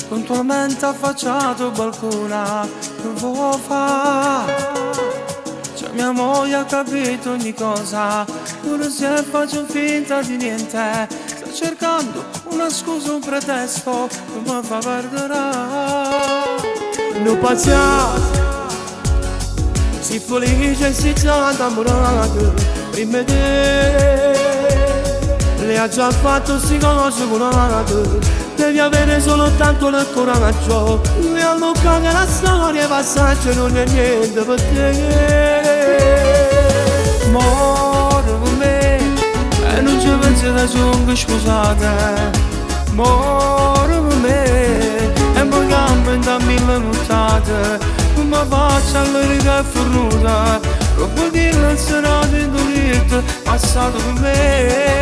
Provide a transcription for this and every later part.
puntualmente affacciato al balcone, che vuoi fare? Cioè mia moglie ha capito ogni cosa, pure se faccio finta di niente. Sto cercando una scusa, un pretesto che mi fa perdere. Non pazienza, si felice e si già innamorato, prima di te. Le ha già fatto si conosce curato, devi avere soltanto il coraggio. Le hanno cagato la storia, passaggio, non è niente per te. Muore per me e non ci pensi da giungo, scusate. Muore per me e mi cambia da mille nottate. Mi faccio all'orica e fornuta, dopo che la serata in dolito passato per me.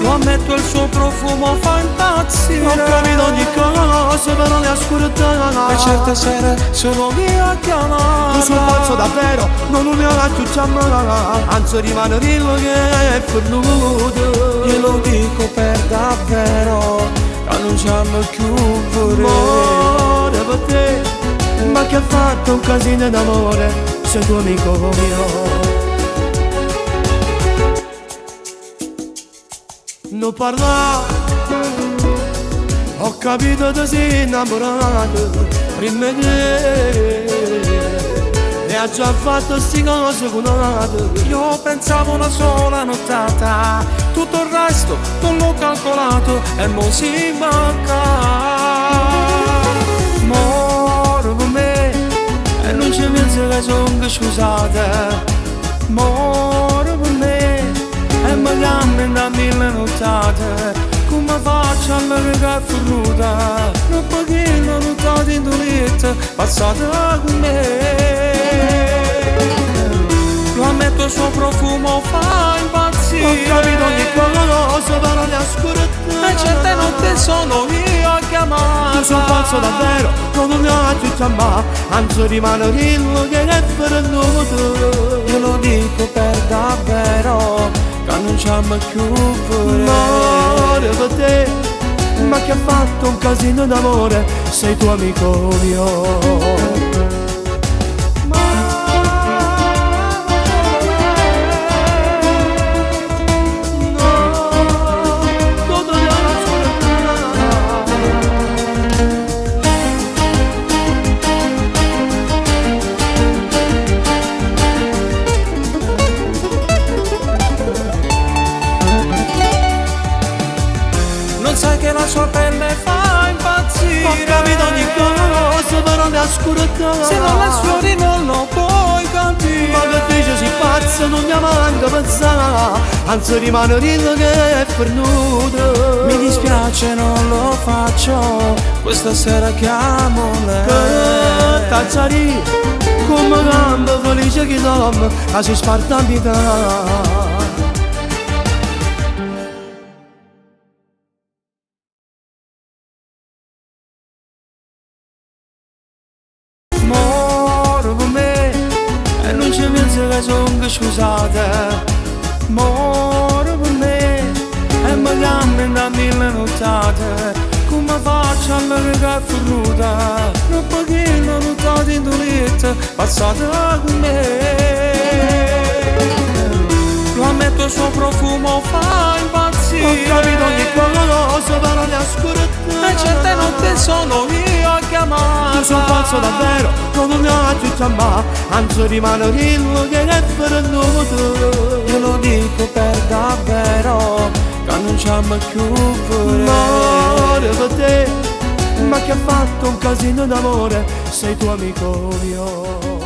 Lo ammetto, il suo profumo fa impazzire. Ho capito ogni cosa, però le ascoltare. E certe sere sono io a chiamare. Tu sei un pazzo davvero, non mi ha più chiamare. Anzi rimane quello che è perduto. Glielo dico per davvero, che non c'è più vorrei. Amore per te, ma che ha fatto un casino d'amore, sei tuo amico mio. Non parla, ho capito che sei innamorato, prima di te. E ha già fatto sti cose con nato. Io pensavo una sola nottata, tutto il resto non l'ho calcolato e mo si manca. Muore per me e non ci pensi che sono, scusate. Muore per me e mi cambia da mille nottate. Come faccio all'orica e fornuta, non pochino nottate in doletta, passate con me. Lo ammetto, il suo profumo fa impazzire. Ho capito ogni cosa, però le ascoltare. E certe notti sono io a chiamare. Tu sei un pazzo davvero, non mi ha più chiamare. Anzi rimane quello che è perduto. Io lo dico per davvero, che non c'è più Amore per te, ma che ha fatto un casino d'amore, sei tuo amico mio. Non sai che la sua pelle fa impazzire. Ho capito ogni cosa, però le ascoltare. Se non la sfiori non lo puoi capire. Ma che dice si pazza, non mi manca pensare. Anzi rimane quello che è perduto. Mi dispiace, non lo faccio, questa sera chiamo lei. Che tazzari, come cambia felice che dorme, la si sparta a vita. Muore per me e non ci pensi che sono, scusate. Muore per me e mi cambia da mille nottate. Come faccio all'orica e fornuta, non pochino nottate in doletta, passate con me. Lo ammetto, il suo profumo fa impazzire. Ho capito ogni cosa, però le ascoltare. E certe notti sono io a chiamare. Tu sei un pazzo davvero, non mi ha più chiamare. Anzi rimane quello che è perduto. Io lo dico per davvero, che non c'è più Amore per te, ma che ha fatto un casino d'amore, sei tuo amico mio.